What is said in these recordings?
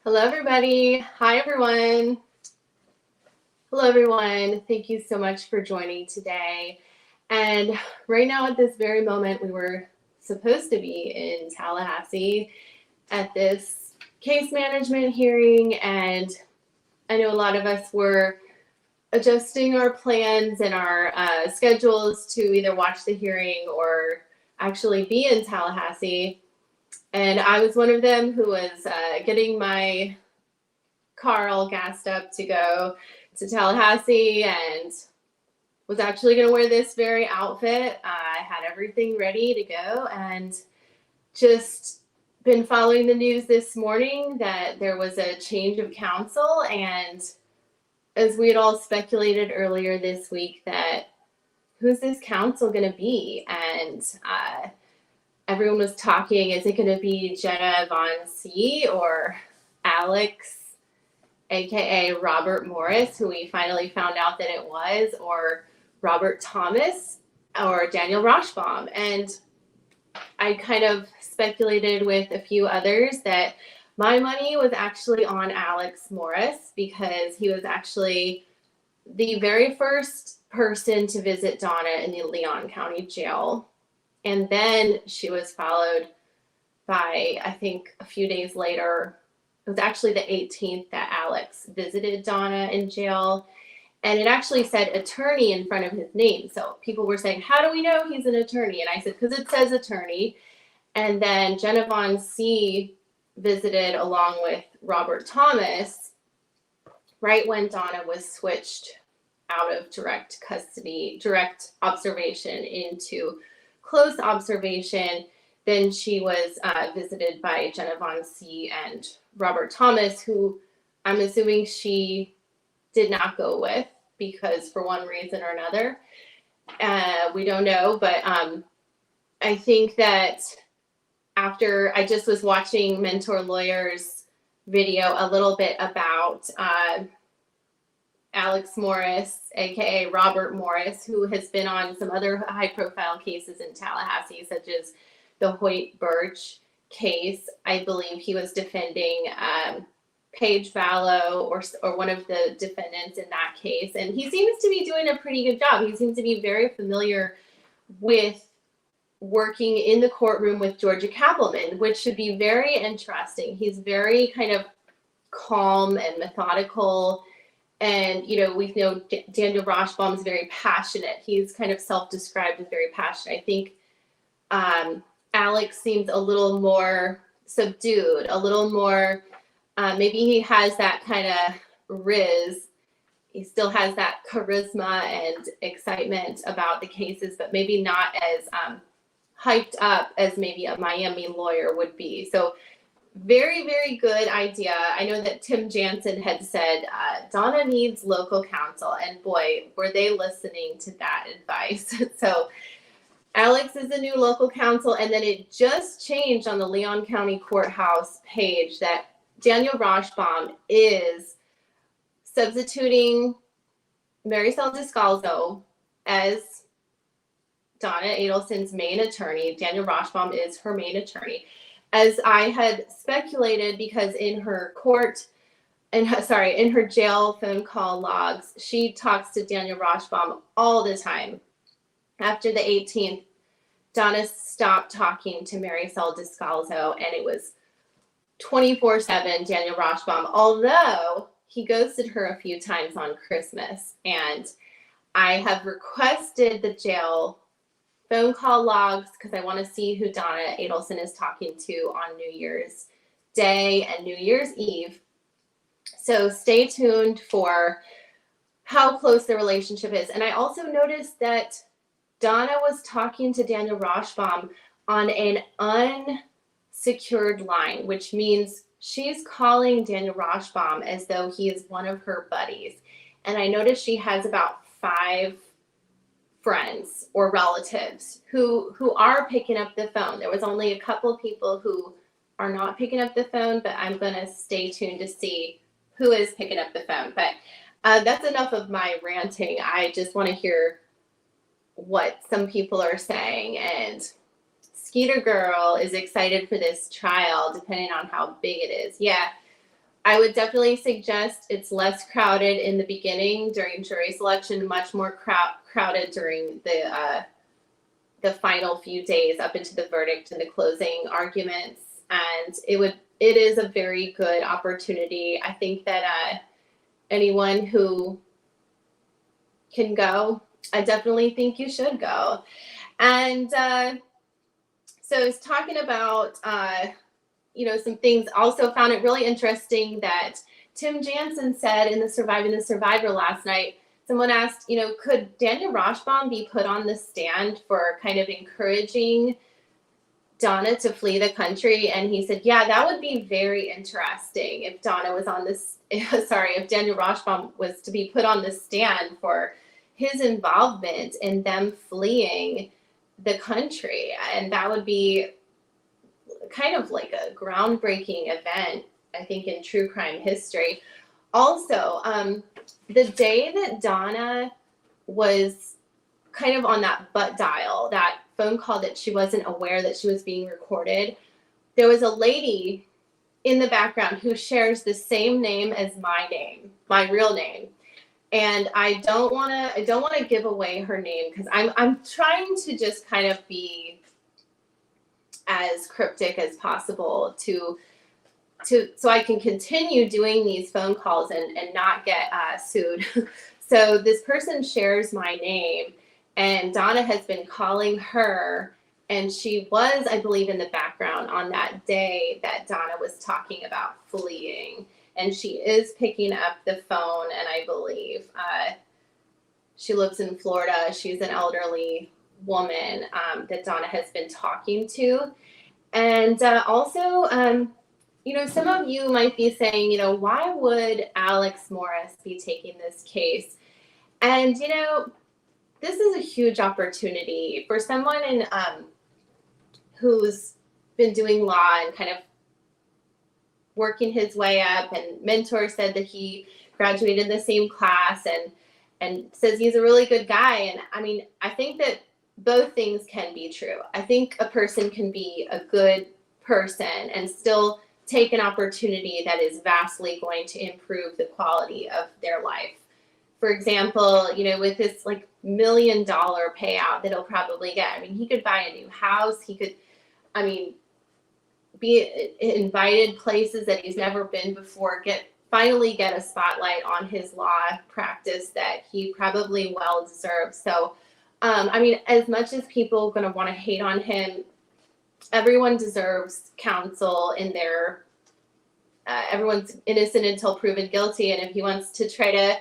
Hello, everybody. Hi, everyone. Hello, everyone. Thank you so much for joining today. And right now, at this very moment, we were supposed to be in Tallahassee at this case management hearing. And I know a lot of us were adjusting our plans and our schedules to either watch the hearing or actually be in Tallahassee. And I was one of them who was getting my car all gassed up to go to Tallahassee and was actually going to wear this very outfit. I had everything ready to go and just been following the news this morning that there was a change of counsel. And as we had all speculated earlier this week, that who's this counsel going to be? And everyone was talking, is it going to be Jenna Von C or Alex, aka Robert Morris, who we finally found out that it was, or Robert Thomas, or Daniel Rashbaum? And I kind of speculated with a few others that my money was actually on Alex Morris, because he was actually the very first person to visit Donna in the Leon County Jail. And then she was followed by, I think, a few days later. It was actually the 18th that Alex visited Donna in jail. And it actually said attorney in front of his name. So people were saying, how do we know he's an attorney? And I said, because it says attorney. And then Jenna Von C visited along with Robert Thomas right when Donna was switched out of direct custody, direct observation into close observation. Then she was visited by Jenna Von C and Robert Thomas, who I'm assuming she did not go with because for one reason or another. We don't know, but I think that after I just was watching Mentor Lawyer's video a little bit about Alex Morris, aka Robert Morris, who has been on some other high-profile cases in Tallahassee, such as the Hoyt Birch case. I believe he was defending Paige Vallow or one of the defendants in that case. And he seems to be doing a pretty good job. He seems to be very familiar with working in the courtroom with Georgia Cappleman, which should be very interesting. He's very kind of calm and methodical. And, you know, we know Daniel Rashbaum is very passionate. He's kind of self-described as very passionate. I think Alex seems a little more subdued, a little more, maybe he has that kind of riz. He still has that charisma and excitement about the cases, but maybe not as hyped up as maybe a Miami lawyer would be. So very, very good idea. I know that Tim Jansen had said Donna needs local counsel, and boy, were they listening to that advice. So Alex is the new local counsel, and then it just changed on the Leon County Courthouse page that Daniel Rashbaum is substituting Maricel Descalzo as Donna Adelson's main attorney. Daniel Rashbaum is her main attorney. As I had speculated, because in her in her jail phone call logs, she talks to Daniel Rashbaum all the time. After the 18th, Donna stopped talking to Maricel Descalzo, and it was 24/7 Daniel Rashbaum, although he ghosted her a few times on Christmas. And I have requested the jail phone call logs because I want to see who Donna Adelson is talking to on New Year's Day and New Year's Eve. So stay tuned for how close the relationship is. And I also noticed that Donna was talking to Daniel Rashbaum on an unsecured line, which means she's calling Daniel Rashbaum as though he is one of her buddies. And I noticed she has about 5 friends or relatives who are picking up the phone. There was only a couple of people who are not picking up the phone, but I'm going to stay tuned to see who is picking up the phone. But that's enough of my ranting. I just want to hear what some people are saying. And Skeeter Girl is excited for this trial, depending on how big it is. Yeah, I would definitely suggest it's less crowded in the beginning during jury selection, much more crowded during the final few days up into the verdict and the closing arguments. And it is a very good opportunity. I think that anyone who can go, I definitely think you should go. And so I was talking about some things. Also found it really interesting that Tim Jansen said in the Surviving the Survivor last night, someone asked, could Daniel Rashbaum be put on the stand for kind of encouraging Donna to flee the country? And he said, yeah, that would be very interesting if Donna was on this, if Daniel Rashbaum was to be put on the stand for his involvement in them fleeing the country. And that would be kind of like a groundbreaking event, I think, in true crime history. Also, the day that Donna was kind of on that butt dial, that phone call that she wasn't aware that she was being recorded, there was a lady in the background who shares the same name as my name, my real name. And I don't want to give away her name because I'm trying to just kind of be as cryptic as possible to so I can continue doing these phone calls and not get sued. So this person shares my name, and Donna has been calling her, and she was, I believe, in the background on that day that Donna was talking about fleeing. And she is picking up the phone, and I believe she lives in Florida. She's an elderly woman that Donna has been talking to. And also, some of you might be saying, why would Alex Morris be taking this case? And, this is a huge opportunity for someone who's been doing law and kind of working his way up. And mentor said that he graduated in the same class and says he's a really good guy. And I mean, I think that both things can be true. I think a person can be a good person and still take an opportunity that is vastly going to improve the quality of their life. For example, with this like $1 million payout that he'll probably get, I mean, he could buy a new house. He could, be invited places that he's never been before, finally get a spotlight on his law practice that he probably well deserves. So, as much as people are going to want to hate on him, everyone deserves counsel in their, everyone's innocent until proven guilty. And if he wants to try to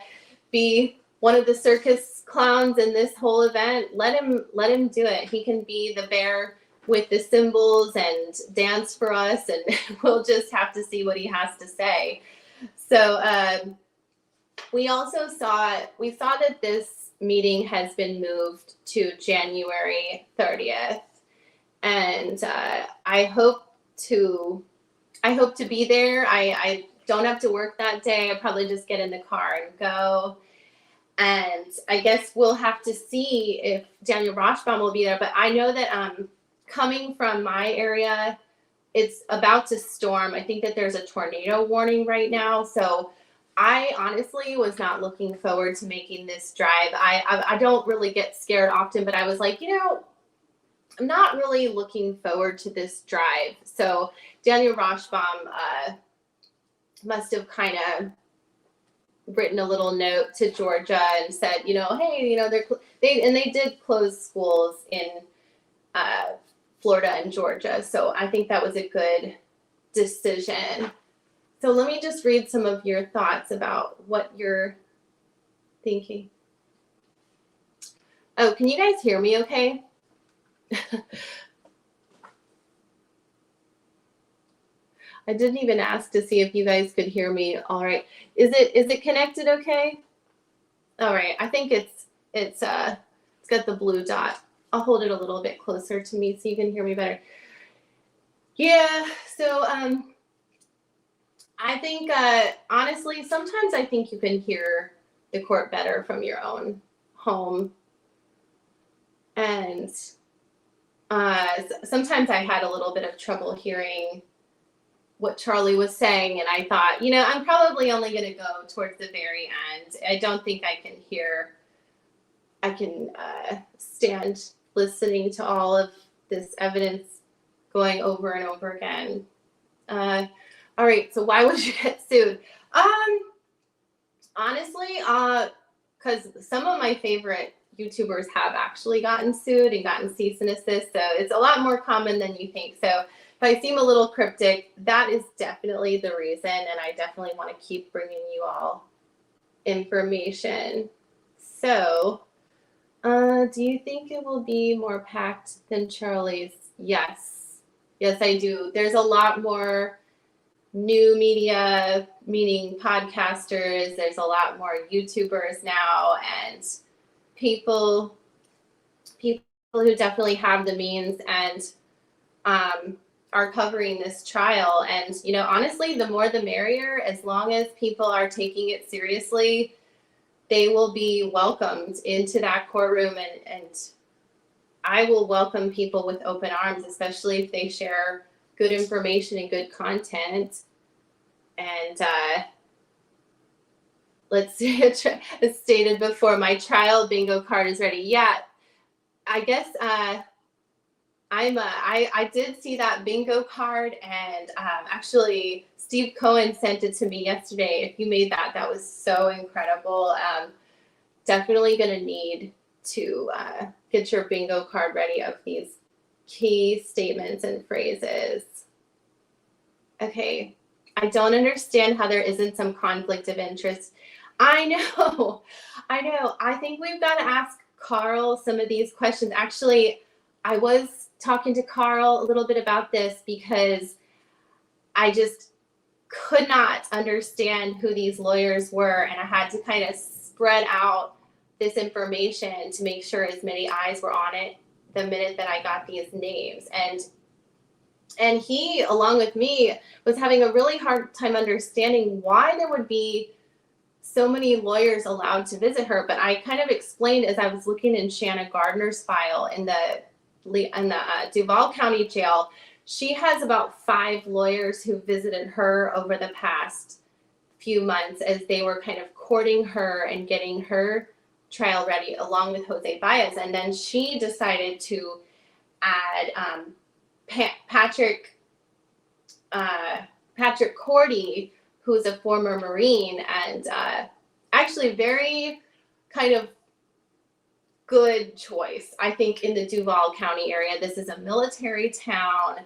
be one of the circus clowns in this whole event, let him do it. He can be the bear with the cymbals and dance for us, and we'll just have to see what he has to say. So we also saw that this meeting has been moved to January 30th, and I hope to be there. I don't have to work that day. I probably just get in the car and go. And I guess we'll have to see if Daniel Rashbaum will be there. But I know that coming from my area, it's about to storm. I think that there's a tornado warning right now. So I honestly was not looking forward to making this drive. I don't really get scared often, but I was like, I'm not really looking forward to this drive. So Daniel Rashbaum must have kind of written a little note to Georgia and said, hey, they did close schools in Florida and Georgia. So I think that was a good decision. So let me just read some of your thoughts about what you're thinking. Oh, can you guys hear me okay? I didn't even ask to see if you guys could hear me. All right. Is it connected okay? All right. I think it's got the blue dot. I'll hold it a little bit closer to me so you can hear me better. Yeah. So I think honestly, sometimes I think you can hear the court better from your own home. And sometimes I had a little bit of trouble hearing what Charlie was saying, and I thought, I'm probably only going to go towards the very end. I don't think I can stand listening to all of this evidence going over and over again. All right, so why would you get sued? Honestly, because some of my favorite YouTubers have actually gotten sued and gotten cease and desist, so it's a lot more common than you think. So if I seem a little cryptic, that is definitely the reason, and I definitely want to keep bringing you all information. So, do you think it will be more packed than Charlie's? Yes, I do. There's a lot more new media, meaning podcasters. There's a lot more YouTubers now, and people who definitely have the means and are covering this trial. And honestly, the more the merrier. As long as people are taking it seriously, they will be welcomed into that courtroom, and I will welcome people with open arms, especially if they share good information and good content. And let's see, as stated before, my trial bingo card is ready. Yeah, I guess I did see that bingo card, and actually Steve Cohen sent it to me yesterday. If you made that, that was so incredible. Definitely going to need to get your bingo card ready of these key statements and phrases. Okay, I don't understand how there isn't some conflict of interest. I know. I think we've got to ask Carl some of these questions. Actually, I was talking to Carl a little bit about this because I just could not understand who these lawyers were, and I had to kind of spread out this information to make sure as many eyes were on it the minute that I got these names. And he, along with me, was having a really hard time understanding why there would be so many lawyers allowed to visit her. But I kind of explained as I was looking in Shanna Gardner's file in the Duval County Jail, she has about 5 lawyers who visited her over the past few months as they were kind of courting her and getting her trial ready, along with Jose Baez. And then she decided to add Patrick Cordy, who's a former Marine, and actually very kind of good choice, I think, in the Duval County area. This is a military town,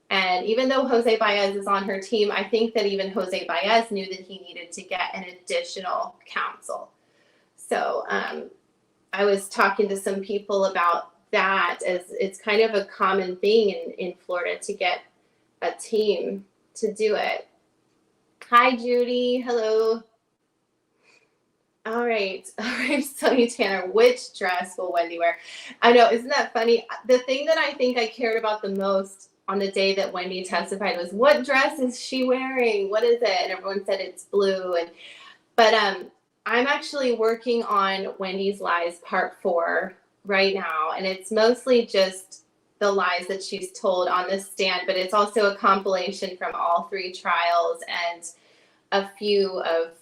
and even though Jose Baez is on her team, I think that even Jose Baez knew that he needed to get an additional counsel. So I was talking to some people about that, as it's kind of a common thing in Florida to get a team to do it. Hi, Judy. Hello. All right, Sonny Tanner, which dress will Wendy wear? I know, isn't that funny? The thing that I think I cared about the most on the day that Wendy testified was, what dress is she wearing? What is it? And everyone said it's blue. But I'm actually working on Wendy's Lies Part 4 right now, and it's mostly just the lies that she's told on this stand, but it's also a compilation from all 3 trials and a few of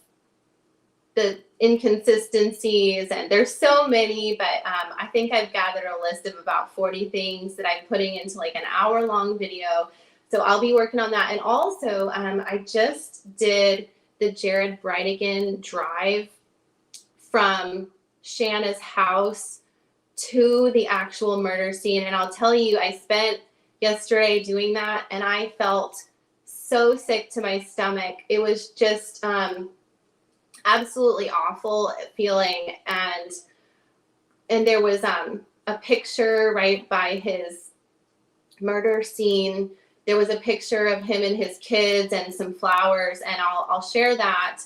the inconsistencies, and there's so many, but I think I've gathered a list of about 40 things that I'm putting into like an hour-long video. So I'll be working on that. And also, I just did the Jared Brightigan drive from Shanna's house to the actual murder scene. And I'll tell you, I spent yesterday doing that, and I felt so sick to my stomach. It was just absolutely awful feeling. And there was a picture right by his murder scene. There was a picture of him and his kids and some flowers, and I'll share that.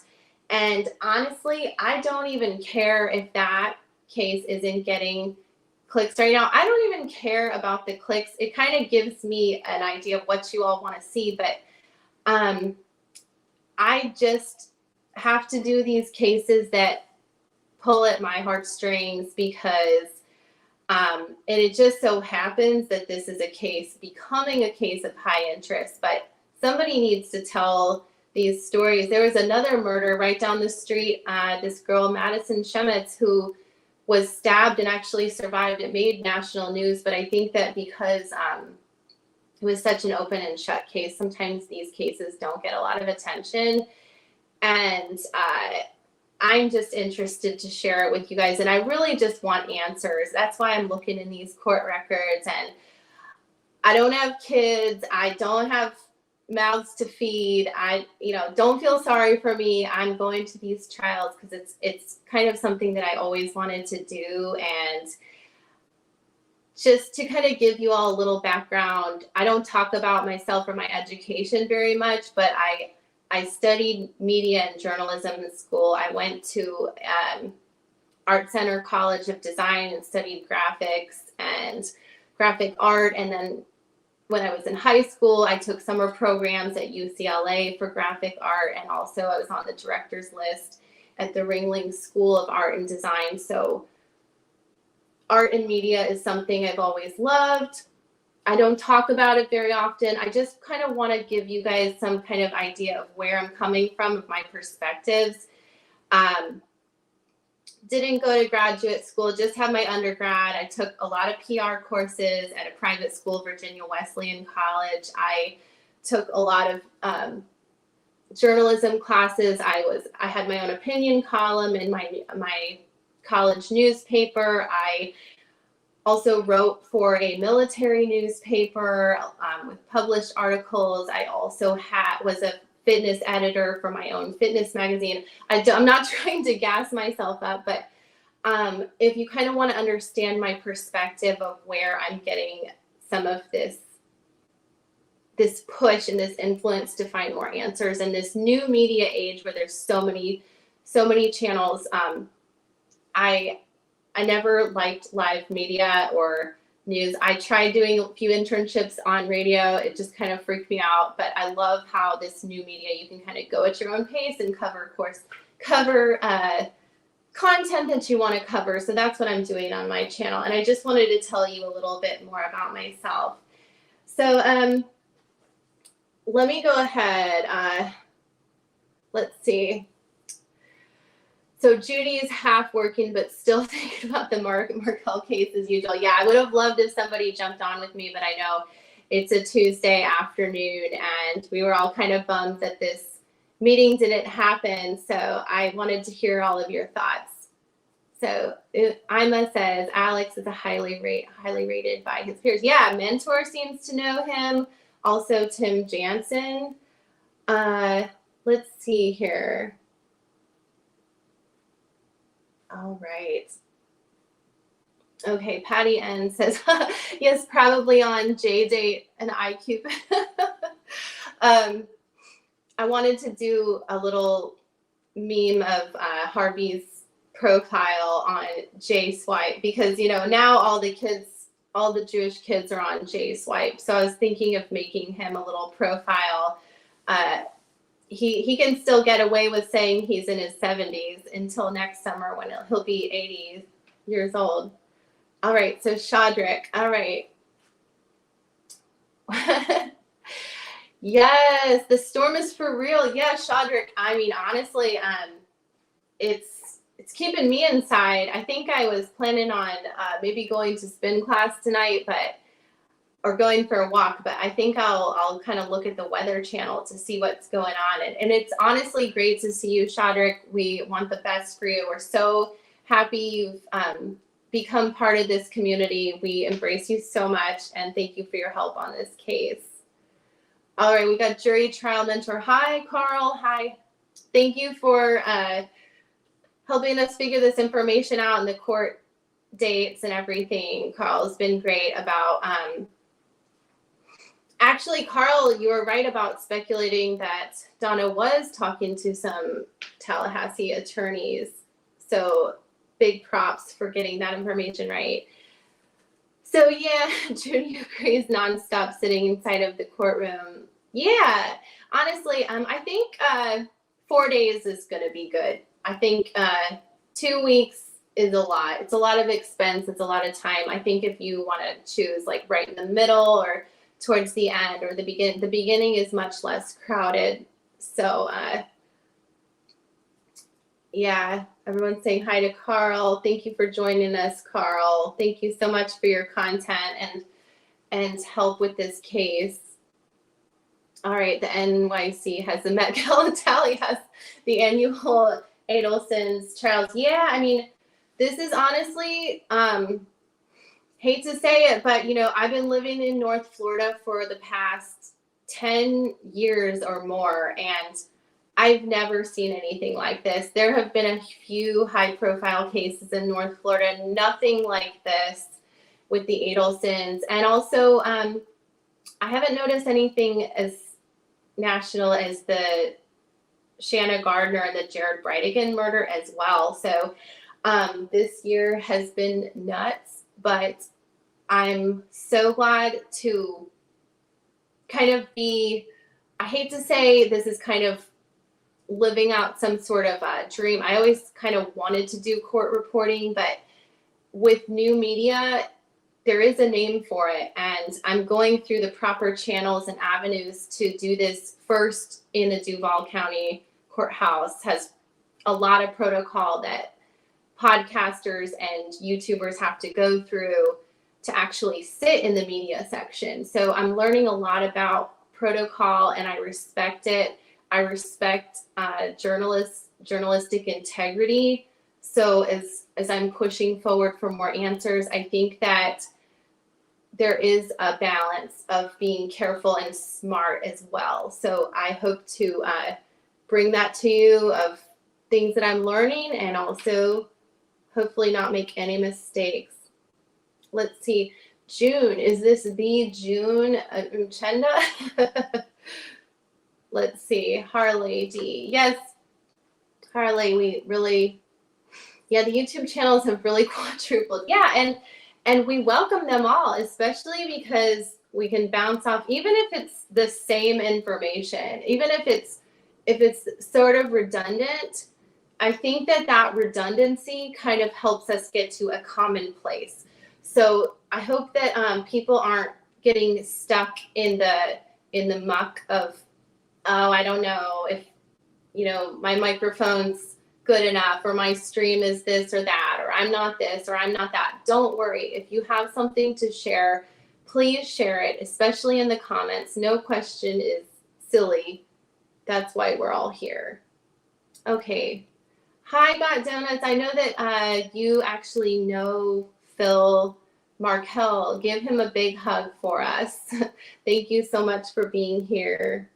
And honestly, I don't even care if that case isn't getting clicks right now. I don't even care about the clicks. It kind of gives me an idea of what you all want to see, but I just have to do these cases that pull at my heartstrings because and it just so happens that this is a case becoming a case of high interest. But somebody needs to tell these stories. There was another murder right down the street. This girl, Madison Shemitz, who was stabbed and actually survived. It made national news, but I think that because it was such an open and shut case, sometimes these cases don't get a lot of attention. And I'm just interested to share it with you guys. And I really just want answers. That's why I'm looking in these court records. And I don't have kids. I don't have mouths to feed. Don't feel sorry for me. I'm going to these trials because it's kind of something that I always wanted to do. And just to kind of give you all a little background, I don't talk about myself or my education very much, but I studied media and journalism in school. I went to Art Center College of Design and studied graphics and graphic art. And then when I was in high school, I took summer programs at UCLA for graphic art. And also I was on the director's list at the Ringling School of Art and Design. So art and media is something I've always loved. I don't talk about it very often. I just kind of want to give you guys some kind of idea of where I'm coming from, of my perspectives. Didn't go to graduate school, just had my undergrad. I took a lot of PR courses at a private school, Virginia Wesleyan College. I took a lot of journalism classes. I had my own opinion column in my college newspaper. I also wrote for a military newspaper with published articles. I also was a fitness editor for my own fitness magazine. I'm not trying to gas myself up, but if you kind of want to understand my perspective of where I'm getting some of this push and this influence to find more answers in this new media age where there's so many channels, I never liked live media or news. I tried doing a few internships on radio. It just kind of freaked me out. But I love how this new media, you can kind of go at your own pace and cover content that you want to cover. So that's what I'm doing on my channel. And I just wanted to tell you a little bit more about myself. So let me go ahead. Let's see. So Judy's half working, but still thinking about the Markel case as usual. Yeah, I would have loved if somebody jumped on with me, but I know it's a Tuesday afternoon and we were all kind of bummed that this meeting didn't happen. So I wanted to hear all of your thoughts. So Ima says, Alex is a highly rated by his peers. Yeah, Mentor seems to know him. Also Tim Jansen. Let's see here. All right. Okay, Patty N says, yes, probably on JDate and iCupid. I wanted to do a little meme of Harvey's profile on JSwipe because, now all the Jewish kids are on JSwipe. So I was thinking of making him a little profile. He can still get away with saying he's in his 70s until next summer when he'll be 80 years old. All right, so Shadrach. All right. Yes, the storm is for real. Yeah, Shadrach. I mean, honestly, it's keeping me inside. I think I was planning on maybe going to spin class tonight, or going for a walk, but I think I'll kind of look at the Weather Channel to see what's going on. And it's honestly great to see you, Shadrach. We want the best for you. We're so happy you've become part of this community. We embrace you so much, and thank you for your help on this case. All right, we got jury trial mentor. Hi, Carl. Hi. Thank you for helping us figure this information out and the court dates and everything. Carl has been great about actually, Carl, you were right about speculating that Donna was talking to some Tallahassee attorneys. So big props for getting that information right. So yeah, Judy agrees, nonstop sitting inside of the courtroom. Yeah, honestly, I think 4 days is going to be good. I think 2 weeks is a lot. It's a lot of expense. It's a lot of time. I think if you want to choose like right in the middle or towards the end, or the beginning is much less crowded. So yeah, everyone's saying hi to Carl. Thank you for joining us, Carl. Thank you so much for your content and help with this case. All right, the NYC has the Met Gala tally, has the annual Adelson's trials. Yeah, I mean, this is honestly, hate to say it, but I've been living in North Florida for the past 10 years or more, and I've never seen anything like this. There have been a few high-profile cases in North Florida, nothing like this with the Adelsons. And also, I haven't noticed anything as national as the Shanna Gardner and the Jared Brightigan murder as well. So this year has been nuts, but I'm so glad to kind of be, I hate to say this is kind of living out some sort of a dream. I always kind of wanted to do court reporting, but with new media, there is a name for it, and I'm going through the proper channels and avenues to do this first in the Duval County Courthouse. Has a lot of protocol that podcasters and YouTubers have to go through to actually sit in the media section. So I'm learning a lot about protocol, and I respect it. I respect journalistic integrity. So as I'm pushing forward for more answers, I think that there is a balance of being careful and smart as well. So I hope to bring that to you of things that I'm learning, and also hopefully not make any mistakes. Let's see, June, is this the June Uchenda? Let's see, Harley D. Yes, Harley, we really, yeah, the YouTube channels have really quadrupled. Yeah, and we welcome them all, especially because we can bounce off, even if it's the same information, even if it's sort of redundant. I think that redundancy kind of helps us get to a common place. So I hope that people aren't getting stuck in the muck of, oh, I don't know if my microphone's good enough, or my stream is this or that, or I'm not this or I'm not that. Don't worry. If you have something to share, please share it, especially in the comments. No question is silly. That's why we're all here. Okay. Hi, Got Donuts. I know that you actually know Phil Markel. Give him a big hug for us. Thank you so much for being here.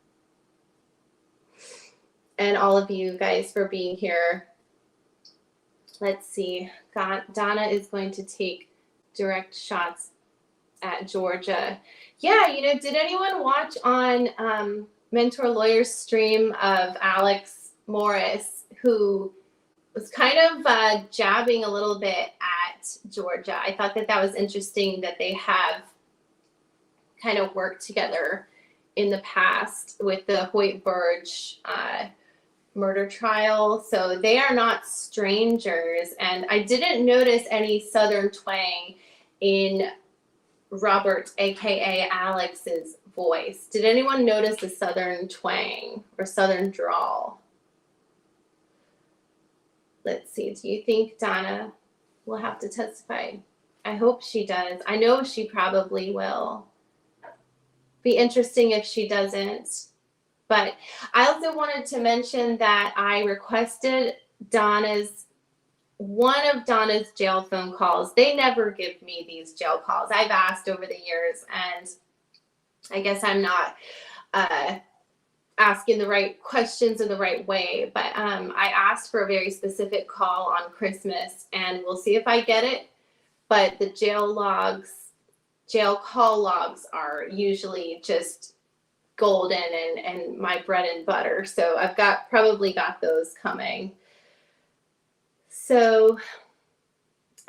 And all of you guys for being here. Let's see. Donna is going to take direct shots at Georgia. Yeah, did anyone watch on Mentor Lawyer's stream of Alex Morris, who was kind of jabbing a little bit at Georgia? I thought that was interesting that they have kind of worked together in the past with the Hoyt Burge murder trial. So they are not strangers. And I didn't notice any Southern twang in Robert, aka Alex's voice. Did anyone notice the Southern twang or Southern drawl? Let's see. Do you think Donna will have to testify? I hope she does. I know she probably will. Be interesting if she doesn't. But I also wanted to mention that I requested one of Donna's jail phone calls. They never give me these jail calls. I've asked over the years, and I guess I'm not asking the right questions in the right way. But I asked for a very specific call on Christmas, and we'll see if I get it. But the jail call logs are usually just golden and my bread and butter. So I've probably got those coming. So,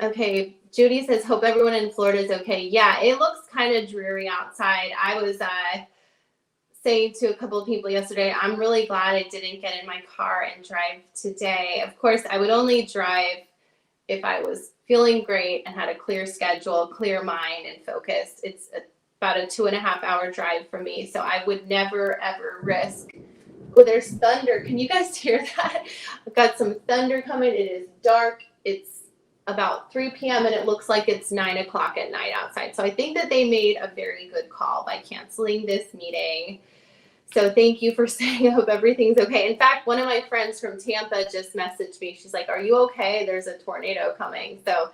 okay, Judy says, hope everyone in Florida is okay. Yeah, it looks kind of dreary outside. I was saying to a couple of people yesterday, I'm really glad I didn't get in my car and drive today. Of course, I would only drive if I was feeling great and had a clear schedule, clear mind, and focused. It's about a 2.5-hour drive from me. So I would never, ever risk. Oh, there's thunder. Can you guys hear that? I've got some thunder coming. It is dark. It's about 3 p.m. and it looks like it's 9 o'clock at night outside. So I think that they made a very good call by canceling this meeting. So thank you for saying, I hope everything's okay. In fact, one of my friends from Tampa just messaged me. She's like, are you okay? There's a tornado coming. So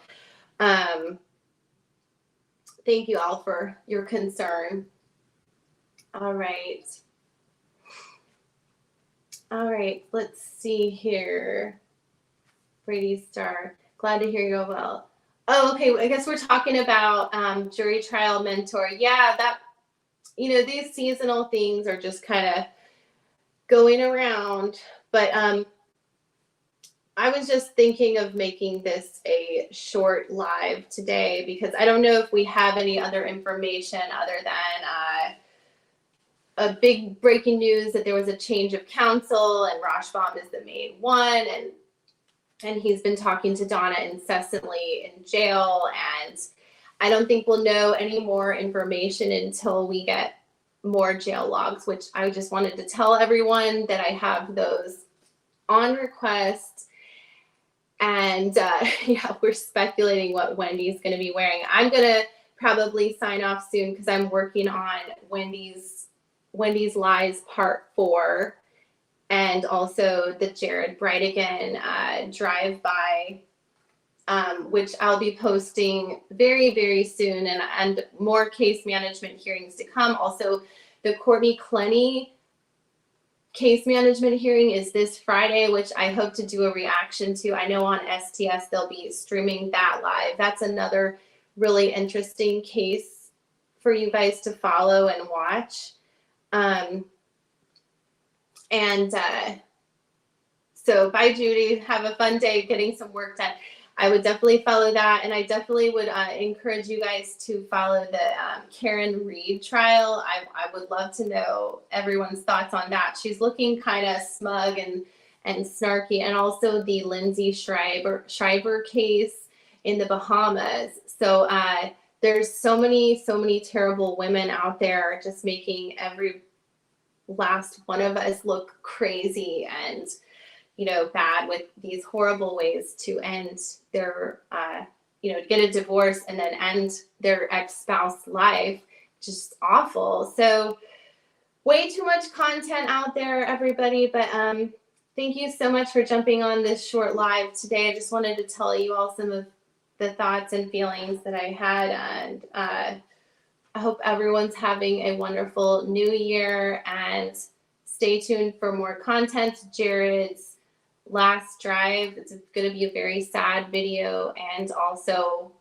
thank you all for your concern. All right. All right, let's see here. Brady Star, glad to hear you're well. Oh, okay, I guess we're talking about jury trial mentor. Yeah, that, these seasonal things are just kind of going around. But I was just thinking of making this a short live today because I don't know if we have any other information other than a big breaking news that there was a change of counsel and Rashbaum is the main one. And he's been talking to Donna incessantly in jail. And I don't think we'll know any more information until we get more jail logs, which I just wanted to tell everyone that I have those on request. And yeah, we're speculating what Wendy's going to be wearing. I'm going to probably sign off soon because I'm working on Wendy's Lies Part 4 and also the Jared Brightigan drive-by, which I'll be posting very, very soon, and more case management hearings to come. Also, the Courtney Clenny case management hearing is this Friday, which I hope to do a reaction to. I know on STS they'll be streaming that live. That's another really interesting case for you guys to follow and watch. So bye, Judy. Have a fun day getting some work done. I would definitely follow that. And I definitely would encourage you guys to follow the Karen Reed trial. I would love to know everyone's thoughts on that. She's looking kind of smug and snarky. And also the Lindsay Shriver case in the Bahamas. So there's so many terrible women out there just making every last one of us look crazy and bad with these horrible ways to end their get a divorce and then end their ex-spouse life. Just awful. So way too much content out there, everybody, but thank you so much for jumping on this short live today. I just wanted to tell you all some of the thoughts and feelings that I had, and I hope everyone's having a wonderful new year, and stay tuned for more content. Jared's last drive, it's going to be a very sad video, and also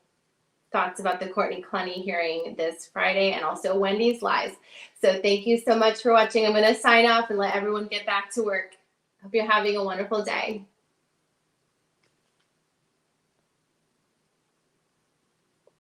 thoughts about the Courtney Clenny hearing this Friday, and also Wendy's Lies. So thank you so much for watching. I'm going to sign off and let everyone get back to work. Hope you're having a wonderful day.